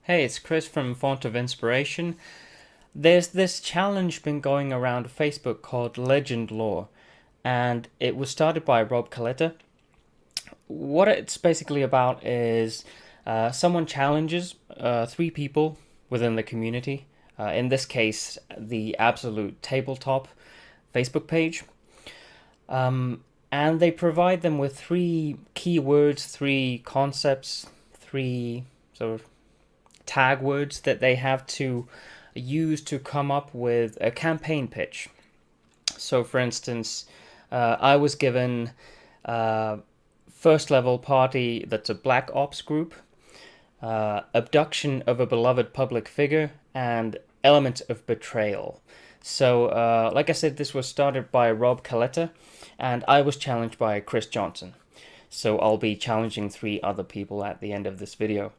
Hey, it's Chris from Font of Inspiration. There's this challenge been going around Facebook called Legend Lore, and it was started by Rob Coletta. What it's basically about is someone challenges three people within the community, in this case, the Absolute Tabletop Facebook page, and they provide them with three keywords, three concepts, three sort of tag words that they have to use to come up with a campaign pitch. So, for instance, I was given first level party that's a black ops group, abduction of a beloved public figure, and element of betrayal. So, like I said, this was started by Rob Coletta, and I was challenged by Chris Johnson. So I'll be challenging three other people at the end of this video.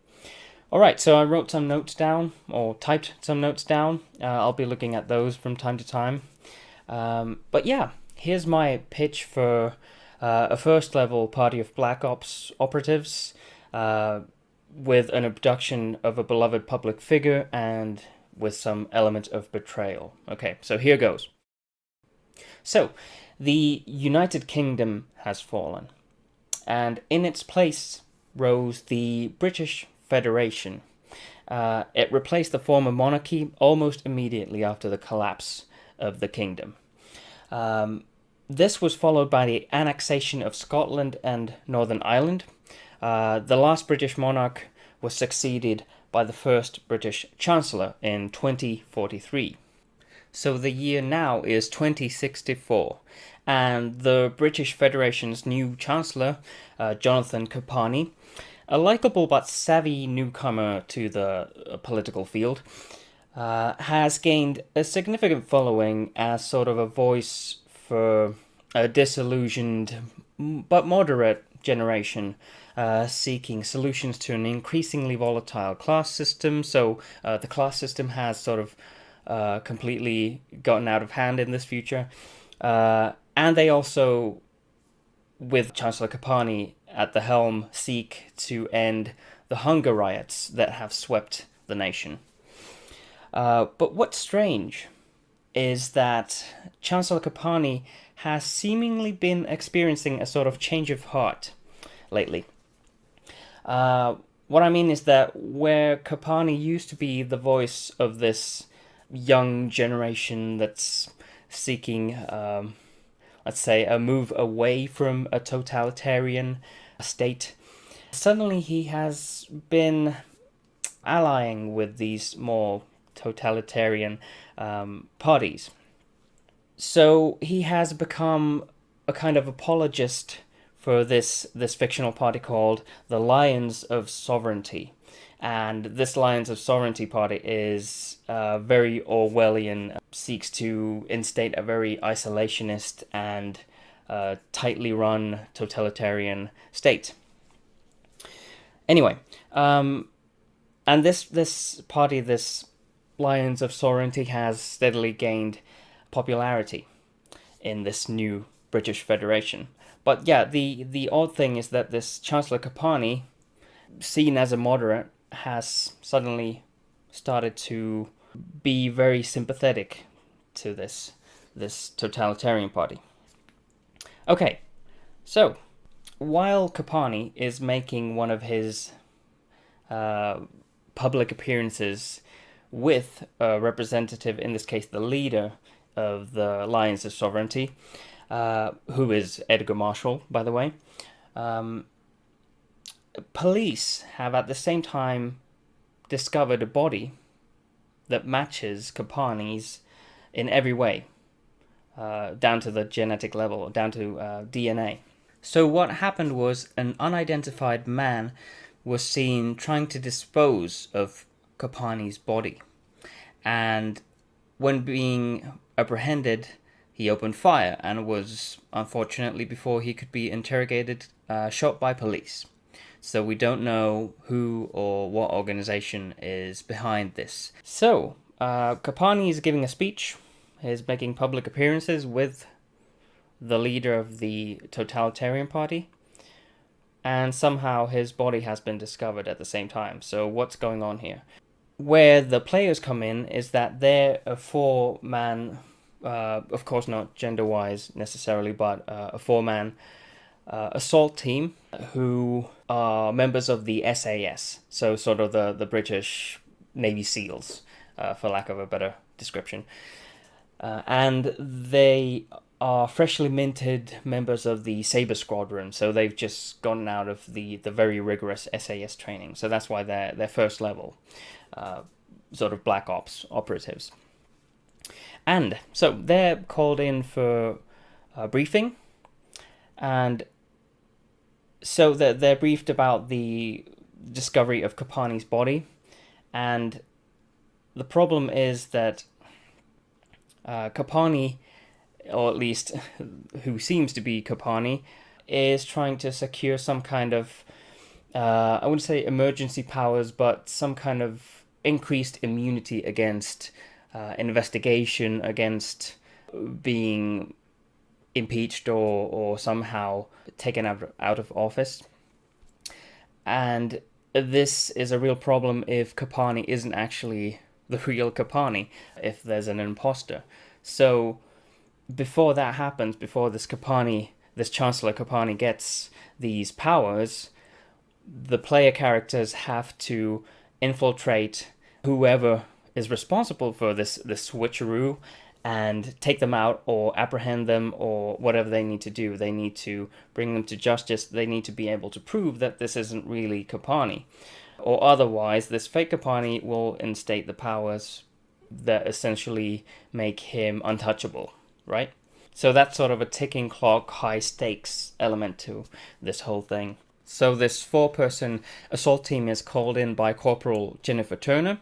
Alright, so I wrote some notes down, or typed some notes down. I'll be looking at those from time to time. But yeah, here's my pitch for a first level party of Black Ops operatives with an abduction of a beloved public figure and with some element of betrayal. Okay, so here goes. So, the United Kingdom has fallen, and in its place rose the British Federation. It replaced the former monarchy almost immediately after the collapse of the kingdom. This was followed by the annexation of Scotland and Northern Ireland. The last British monarch was succeeded by the first British Chancellor in 2043. So the year now is 2064, and the British Federation's new Chancellor, Jonathan Kapani, a likeable but savvy newcomer to the political field, has gained a significant following as sort of a voice for a disillusioned but moderate generation seeking solutions to an increasingly volatile class system. So the class system has sort of completely gotten out of hand in this future. And they also, with Chancellor Kapani at the helm, seek to end the hunger riots that have swept the nation. But what's strange is that Chancellor Kapani has seemingly been experiencing a sort of change of heart lately. What I mean is that where Kapani used to be the voice of this young generation that's seeking, let's say, a move away from a totalitarian state, suddenly he has been allying with these more totalitarian parties. So he has become a kind of apologist for this fictional party called the Lions of Sovereignty. And this Lions of Sovereignty party is very Orwellian, seeks to instate a very isolationist and tightly run totalitarian state. Anyway, and this party, this Lions of Sovereignty, has steadily gained popularity in this new British Federation. But yeah, the odd thing is that this Chancellor Kapani, seen as a moderate, has suddenly started to be very sympathetic to this totalitarian party. Okay, so while Kapani is making one of his public appearances with a representative, in this case the leader of the Lions of Sovereignty, who is Edgar Marshall, by the way, police have at the same time discovered a body that matches Kapani's in every way, down to the genetic level, down to DNA. So what happened was an unidentified man was seen trying to dispose of Kapani's body, and when being apprehended, he opened fire and was, unfortunately, before he could be interrogated, shot by police. So we don't know who or what organization is behind this. So, Kapani is giving a speech. He's making public appearances with the leader of the totalitarian party. and somehow his body has been discovered at the same time. So what's going on here? Where the players come in is that they're a four-man, of course not gender-wise necessarily, but a four-man assault team who are members of the SAS, so sort of the British Navy SEALs, for lack of a better description. And they are freshly minted members of the Sabre Squadron, so they've just gotten out of the very rigorous SAS training. So that's why they're first level, sort of black ops operatives. And so they're called in for a briefing, and so they're briefed about the discovery of Kapani's body, and the problem is that Kapani, or at least who seems to be Kapani, is trying to secure some kind of, I wouldn't say emergency powers, but some kind of increased immunity against investigation, against being impeached or somehow taken out of office. And this is a real problem if Kapani isn't actually the real Kapani, if there's an imposter. So before that happens, before this Chancellor Kapani gets these powers, the player characters have to infiltrate whoever is responsible for this switcheroo and take them out or apprehend them or whatever they need to do. They need to bring them to justice. They need to be able to prove that this isn't really Kapani. Or otherwise, this fake Kapani will instate the powers that essentially make him untouchable, right? So that's sort of a ticking clock, high stakes element to this whole thing. So this 4-person assault team is called in by Corporal Jennifer Turner,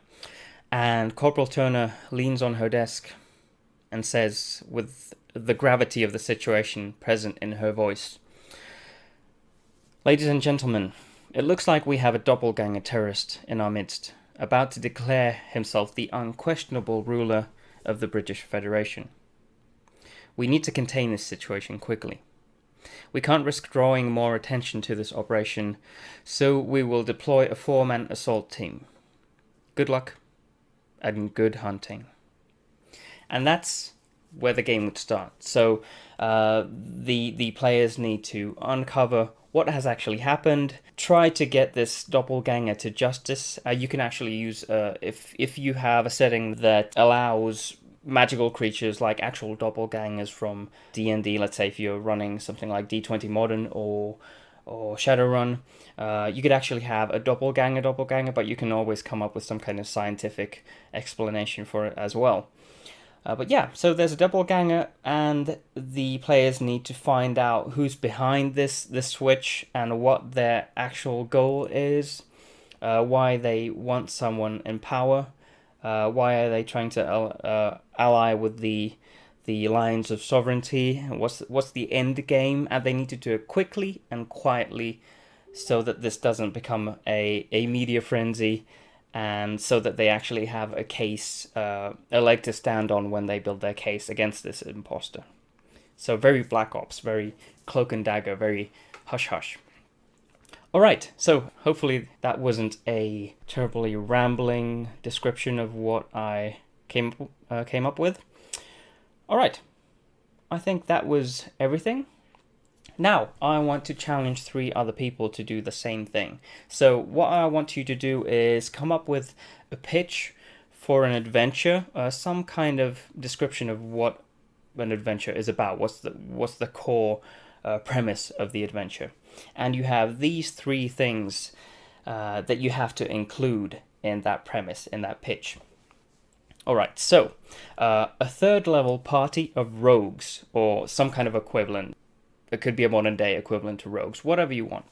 and Corporal Turner leans on her desk and says, with the gravity of the situation present in her voice, "Ladies and gentlemen, it looks like we have a doppelganger terrorist in our midst, about to declare himself the unquestionable ruler of the British Federation. We need to contain this situation quickly. We can't risk drawing more attention to this operation, so we will deploy a 4-man assault team. Good luck and good hunting." And that's where the game would start. So the players need to uncover what has actually happened, try to get this doppelganger to justice. You can actually use, if you have a setting that allows magical creatures like actual doppelgangers from D&D, let's say if you're running something like D20 Modern or Shadowrun, you could actually have a doppelganger, but you can always come up with some kind of scientific explanation for it as well. But yeah, so there's a doppelganger, and the players need to find out who's behind this switch and what their actual goal is, why they want someone in power, why are they trying to ally with the lines of sovereignty, what's the end game, and they need to do it quickly and quietly so that this doesn't become a media frenzy, and so that they actually have a case, a leg to stand on when they build their case against this imposter. So very Black Ops, very cloak and dagger, very hush-hush. Alright, so hopefully that wasn't a terribly rambling description of what I came up with. Alright, I think that was everything. Now, I want to challenge 3 other people to do the same thing. So what I want you to do is come up with a pitch for an adventure, some kind of description of what an adventure is about. What's the core premise of the adventure? And you have these 3 things that you have to include in that premise, in that pitch. Alright, so a 3rd level party of rogues, or some kind of equivalent. It could be a modern day equivalent to rogues, whatever you want.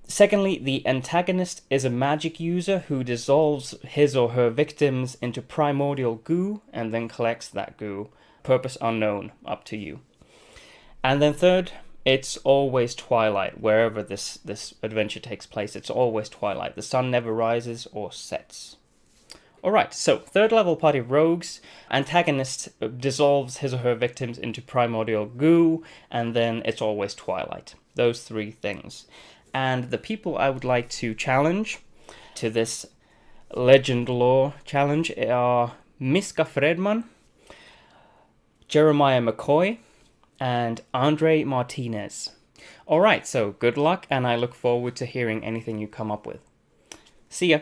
Secondly, the antagonist is a magic user who dissolves his or her victims into primordial goo and then collects that goo. Purpose unknown, up to you. And then third, it's always twilight. Wherever this adventure takes place, it's always twilight. The sun never rises or sets. Alright, so 3rd level party of rogues. Antagonist dissolves his or her victims into primordial goo, and then it's always twilight. Those 3 things. And the people I would like to challenge to this legend lore challenge are Miska Fredman, Jeremiah McCoy, and Andre Martinez. Alright, so good luck, and I look forward to hearing anything you come up with. See ya!